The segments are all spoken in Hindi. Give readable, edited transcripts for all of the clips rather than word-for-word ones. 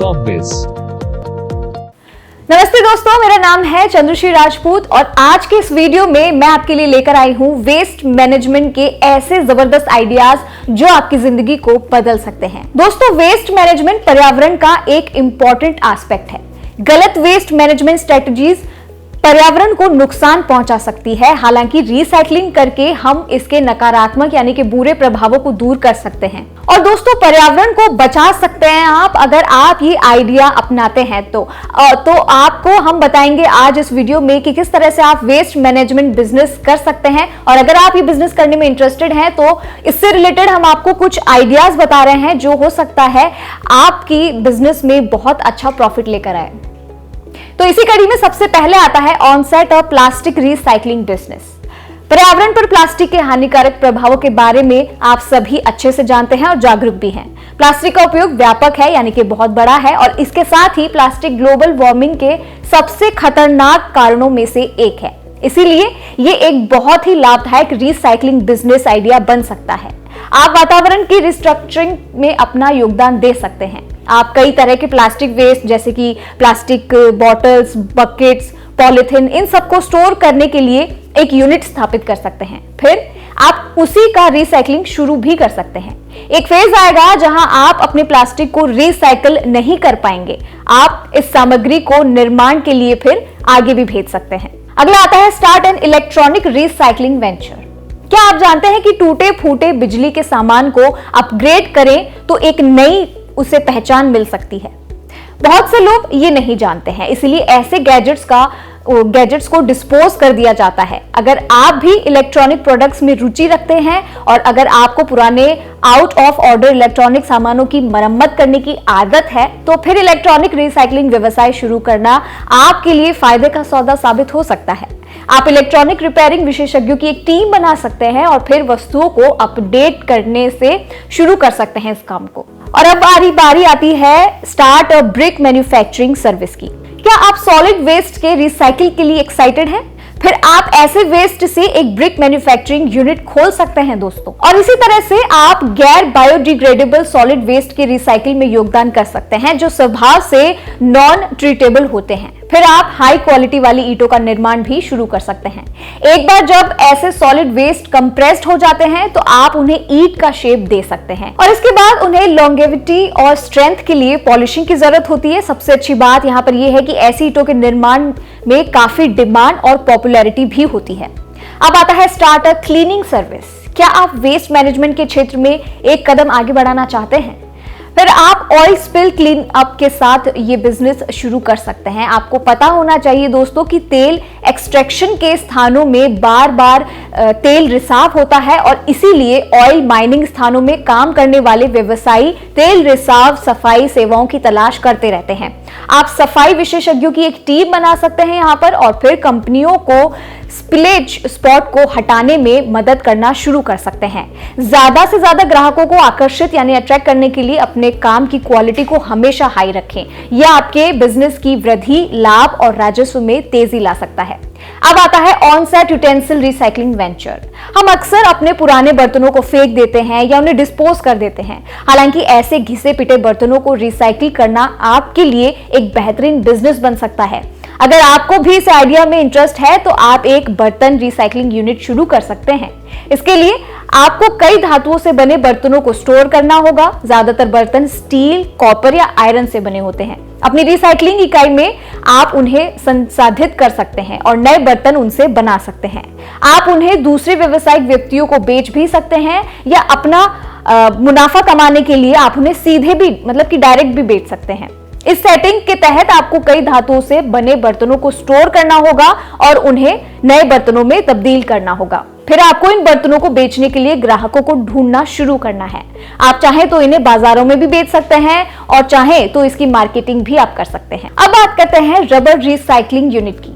Cogbiz। नमस्ते दोस्तों, मेरा नाम है चंद्रश्री राजपूत और आज के इस वीडियो में मैं आपके लिए लेकर आई हूं वेस्ट मैनेजमेंट के ऐसे जबरदस्त आइडियाज जो आपकी जिंदगी को बदल सकते हैं। दोस्तों, वेस्ट मैनेजमेंट पर्यावरण का एक इंपॉर्टेंट एस्पेक्ट है। गलत वेस्ट मैनेजमेंट स्ट्रेटजीज पर्यावरण को नुकसान पहुंचा सकती है, हालांकि रिसाइकलिंग करके हम इसके नकारात्मक यानी कि बुरे प्रभावों को दूर कर सकते हैं। और दोस्तों, पर्यावरण को बचा सकते हैं आप अगर आप ये आइडिया अपनाते हैं तो आपको हम बताएंगे आज इस वीडियो में कि किस तरह से आप वेस्ट मैनेजमेंट बिजनेस कर सकते हैं। और अगर आप ये बिजनेस करने में इंटरेस्टेड हैं तो इससे रिलेटेड हम आपको कुछ आइडियाज बता रहे हैं जो हो सकता है आपकी बिजनेस में बहुत अच्छा प्रॉफिट लेकर आए। तो इसी कड़ी में सबसे पहले आता है ऑनसेट और प्लास्टिक रिसाइकलिंग बिजनेस। पर्यावरण पर प्लास्टिक के हानिकारक प्रभावों के बारे में आप सभी अच्छे से जानते हैं और जागरूक भी हैं। प्लास्टिक का उपयोग व्यापक है यानी कि बहुत बड़ा है और इसके साथ ही प्लास्टिक ग्लोबल वार्मिंग के सबसे खतरनाक कारणों में से एक है। इसीलिए ये एक बहुत ही लाभदायक रिसाइकलिंग बिजनेस आइडिया बन सकता है। आप वातावरण की रिस्ट्रक्चरिंग में अपना योगदान दे सकते हैं। आप कई तरह के प्लास्टिक वेस्ट जैसे कि प्लास्टिक बॉटल्स, बकेट्स, पॉलिथीन, इन सबको स्टोर करने के लिए एक यूनिट स्थापित कर सकते हैं। फिर आप उसी का रिसाइकलिंग शुरू भी कर सकते हैं। एक फेज आएगा जहां आप अपने प्लास्टिक को रिसाइकल नहीं कर पाएंगे। आप इस सामग्री को निर्माण के लिए फिर आगे भी भेज सकते हैं। अगला आता है start an electronic recycling venture. क्या आप जानते हैं कि टूटे फूटे बिजली के सामान को अपग्रेड करें तो एक नई उसे पहचान मिल सकती है। बहुत से लोग ये नहीं जानते हैं, इसलिए ऐसे गैजेट्स को डिस्पोज कर दिया जाता है। अगर आप भी इलेक्ट्रॉनिक प्रोडक्ट्स में रुचि रखते हैं और अगर आपको पुराने आउट ऑफ ऑर्डर इलेक्ट्रॉनिक सामानों की मरम्मत करने की आदत है तो फिर इलेक्ट्रॉनिक रिसाइकलिंग व्यवसाय शुरू करना आपके लिए फायदे का सौदा साबित हो सकता है। आप इलेक्ट्रॉनिक रिपेयरिंग विशेषज्ञों की एक टीम बना सकते हैं और फिर वस्तुओं को अपडेट करने से शुरू कर सकते हैं इस काम को। और अब बारी आती है start a brick manufacturing service की। क्या आप सॉलिड वेस्ट के रिसाइकिल के लिए एक्साइटेड हैं? फिर आप ऐसे वेस्ट से एक ब्रिक मैन्युफैक्चरिंग यूनिट खोल सकते हैं दोस्तों। और इसी तरह से आप गैर बायोडिग्रेडेबल सॉलिड वेस्ट के रिसाइकिल में योगदान कर सकते हैं जो स्वभाव से नॉन ट्रीटेबल होते हैं। फिर आप हाई क्वालिटी वाली ईंटों का निर्माण भी शुरू कर सकते हैं। एक बार जब ऐसे सॉलिड वेस्ट कंप्रेस्ड हो जाते हैं तो आप उन्हें ईंट का शेप दे सकते हैं और इसके बाद उन्हें लॉन्गेविटी और स्ट्रेंथ के लिए पॉलिशिंग की जरूरत होती है। सबसे अच्छी बात यहाँ पर यह है कि ऐसी ईंटों के निर्माण में काफी डिमांड और पॉपुलैरिटी भी होती है। अब आता है स्टार्ट अ क्लीनिंग सर्विस। क्या आप वेस्ट मैनेजमेंट के क्षेत्र में एक कदम आगे बढ़ाना चाहते हैं? फिर आप ऑयल स्पिल क्लीन अप के साथ ये बिजनेस शुरू कर सकते हैं। आपको पता होना चाहिए दोस्तों कि तेल एक्सट्रैक्शन के स्थानों में बार बार तेल रिसाव होता है और इसीलिए ऑयल माइनिंग स्थानों में काम करने वाले व्यवसायी तेल रिसाव सफाई सेवाओं की तलाश करते रहते हैं। आप सफाई विशेषज्ञों की एक टीम बना सकते हैं यहाँ पर और फिर कंपनियों को स्पिलेज स्पॉट को हटाने में मदद करना शुरू कर सकते हैं। ज्यादा से ज्यादा ग्राहकों को आकर्षित यानी अट्रैक्ट करने के लिए अपने काम की क्वालिटी को हमेशा हाई रखें। यह आपके बिजनेस की वृद्धि, लाभ और राजस्व में तेजी ला सकता है। अब आता है ऑन-साइट यूटेंसिल रिसाइकलिंग वेंचर। हम अक्सर अपने पुराने बर्तनों को फेंक देते हैं या उन्हें डिस्पोज कर देते हैं। हालांकि ऐसे घिसे पिटे बर्तनों को रिसाइकिल करना आपके लिए एक बेहतरीन बिजनेस बन सकता है। अगर आपको भी इस आइडिया में इंटरेस्ट है तो आप एक बर्तन रिसाइकलिंग यूनिट शुरू कर सकते हैं। इसके लिए आपको कई धातुओं से बने बर्तनों को स्टोर करना होगा। ज्यादातर बर्तन स्टील, कॉपर या आयरन से बने होते हैं। अपनी रिसाइकलिंग इकाई में आप उन्हें संसाधित कर सकते हैं और नए बर्तन उनसे बना सकते हैं। आप उन्हें दूसरे व्यवसायिक व्यक्तियों को बेच भी सकते हैं या अपना मुनाफा कमाने के लिए आप उन्हें सीधे भी मतलब कि डायरेक्ट भी बेच सकते हैं। इस सेटिंग के तहत आपको कई धातुओं से बने बर्तनों को स्टोर करना होगा और उन्हें नए बर्तनों में तब्दील करना होगा। फिर आपको इन बर्तनों को बेचने के लिए ग्राहकों को ढूंढना शुरू करना है। आप चाहें तो इन्हें बाजारों में भी बेच सकते हैं और चाहें तो इसकी मार्केटिंग भी आप कर सकते हैं। अब बात करते हैं रबर रिसाइकलिंग यूनिट की।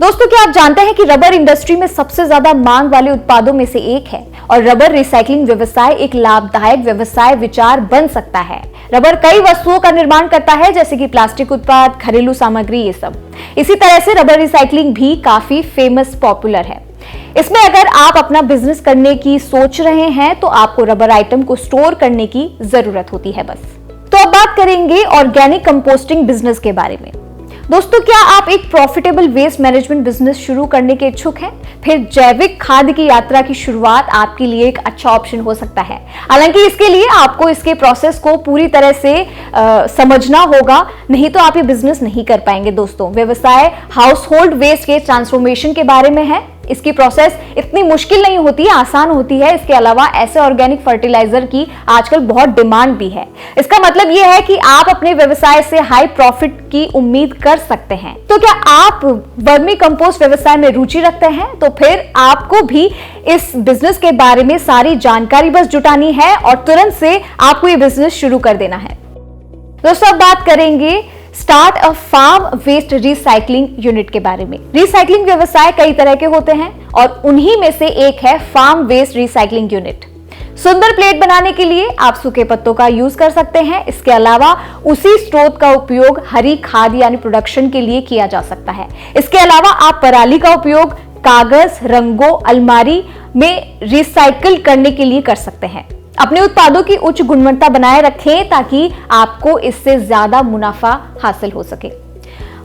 दोस्तों, क्या आप जानते हैं कि रबर इंडस्ट्री में सबसे ज्यादा मांग वाले उत्पादों में से एक है और रबर रिसाइकलिंग व्यवसाय एक लाभदायक व्यवसाय विचार बन सकता है। रबर कई वस्तुओं का निर्माण करता है जैसे कि प्लास्टिक उत्पाद, घरेलू सामग्री, ये सब। इसी तरह से रबर रिसाइकलिंग भी काफी फेमस, पॉपुलर है। इसमें अगर आप अपना बिजनेस करने की सोच रहे हैं तो आपको रबर आइटम को स्टोर करने की जरूरत होती है बस। तो तो अब बात करेंगे ऑर्गेनिक कंपोस्टिंग बिजनेस के बारे में। दोस्तों, क्या आप एक प्रॉफिटेबल वेस्ट मैनेजमेंट बिजनेस शुरू करने के इच्छुक हैं? फिर जैविक खाद की यात्रा की शुरुआत आपके लिए एक अच्छा ऑप्शन हो सकता है। हालांकि इसके लिए आपको इसके प्रोसेस को पूरी तरह से समझना होगा, नहीं तो आप ये बिजनेस नहीं कर पाएंगे। दोस्तों, व्यवसाय हाउस होल्ड वेस्ट के ट्रांसफॉर्मेशन के बारे में है। इसकी प्रोसेस इतनी मुश्किल नहीं होती है, आसान होती है। इसके अलावा ऐसे ऑर्गेनिक फर्टिलाइजर की आजकल बहुत डिमांड भी है। इसका मतलब यह है कि आप अपने व्यवसाय से हाई प्रॉफिट की उम्मीद कर सकते हैं। तो क्या आप वर्मी कंपोस्ट व्यवसाय में रुचि रखते हैं? तो फिर आपको भी इस बिजनेस के बारे में सारी जानकारी बस जुटानी है और तुरंत से आपको ये बिजनेस शुरू कर देना है। दोस्तों, अब बात करेंगे start a farm waste recycling unit के बारे में। रिसाइकलिंग व्यवसाय कई तरह के होते हैं और उन्हीं में से एक है फार्म वेस्ट रिसाइकलिंग यूनिट। सुंदर प्लेट बनाने के लिए आप सूखे पत्तों का यूज कर सकते हैं। इसके अलावा उसी स्रोत का उपयोग हरी खाद यानी प्रोडक्शन के लिए किया जा सकता है। इसके अलावा आप पराली का उपयोग कागज, रंगों, अलमारी में रिसाइकिल करने के लिए कर सकते हैं। अपने उत्पादों की उच्च गुणवत्ता बनाए रखें ताकि आपको इससे ज्यादा मुनाफा हासिल हो सके।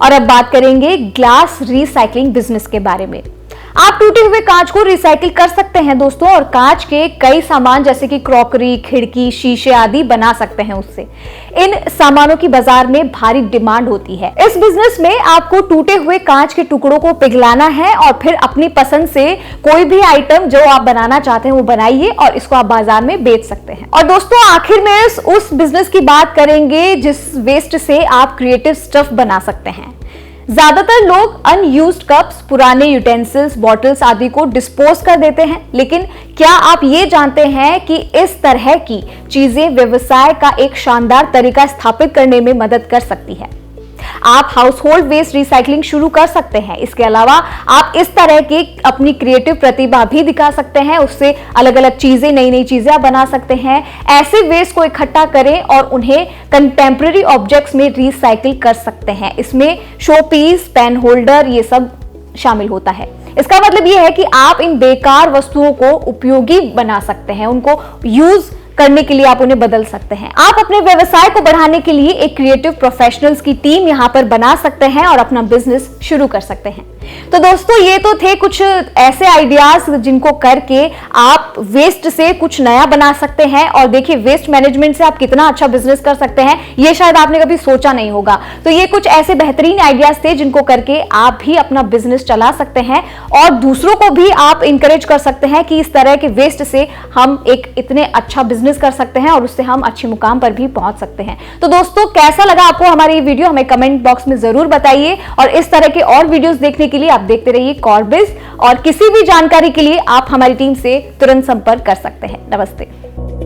और अब बात करेंगे ग्लास रिसाइकलिंग बिजनेस के बारे में। आप टूटे हुए कांच को रिसाइकिल कर सकते हैं दोस्तों, और कांच के कई सामान जैसे कि क्रॉकरी, खिड़की, शीशे आदि बना सकते हैं उससे। इन सामानों की बाजार में भारी डिमांड होती है। इस बिजनेस में आपको टूटे हुए कांच के टुकड़ों को पिघलाना है और फिर अपनी पसंद से कोई भी आइटम जो आप बनाना चाहते हैं वो बनाइए और इसको आप बाजार में बेच सकते हैं। और दोस्तों, आखिर में उस बिजनेस की बात करेंगे जिस वेस्ट से आप क्रिएटिव स्टफ बना सकते हैं। ज्यादातर लोग अनयूज्ड कप्स, पुराने यूटेंसिल्स, बॉटल्स आदि को डिस्पोज कर देते हैं, लेकिन क्या आप ये जानते हैं कि इस तरह की चीजें व्यवसाय का एक शानदार तरीका स्थापित करने में मदद कर सकती है। आप हाउस होल्ड वेस्ट रिसाइकलिंग शुरू कर सकते हैं। इसके अलावा आप इस तरह की अपनी क्रिएटिव प्रतिभा भी दिखा सकते हैं। उससे अलग अलग चीजें, नई नई चीजें आप बना सकते हैं। ऐसे वेस्ट को इकट्ठा करें और उन्हें कंटेम्पररी ऑब्जेक्ट्स में रिसाइकिल कर सकते हैं। इसमें शो पीस, पेन होल्डर, ये सब शामिल होता है। इसका मतलब यह है कि आप इन बेकार वस्तुओं को उपयोगी बना सकते हैं, उनको यूज करने के लिए आप उन्हें बदल सकते हैं। आप अपने व्यवसाय को बढ़ाने के लिए एक क्रिएटिव प्रोफेशनल्स की टीम यहां पर बना सकते हैं और अपना बिजनेस शुरू कर सकते हैं। तो दोस्तों, ये तो थे कुछ ऐसे आइडियाज जिनको करके आप वेस्ट से कुछ नया बना सकते हैं। और देखिए, वेस्ट मैनेजमेंट से आप कितना अच्छा बिजनेस कर सकते हैं, ये शायद आपने कभी सोचा नहीं होगा। तो ये कुछ ऐसे बेहतरीन आइडियाज थे जिनको करके आप भी अपना बिजनेस चला सकते हैं और दूसरों को भी आप इंकरेज कर सकते हैं कि इस तरह के वेस्ट से हम एक इतने अच्छा बिजनेस कर सकते हैं और उससे हम अच्छे मुकाम पर भी पहुंच सकते हैं। तो दोस्तों, कैसा लगा आपको हमारी ये वीडियो, हमें कमेंट बॉक्स में जरूर बताइए। और इस तरह के और वीडियोस देखने के लिए आप देखते रहिए कॉर्बिज, और किसी भी जानकारी के लिए आप हमारी टीम से तुरंत संपर्क कर सकते हैं। नमस्ते।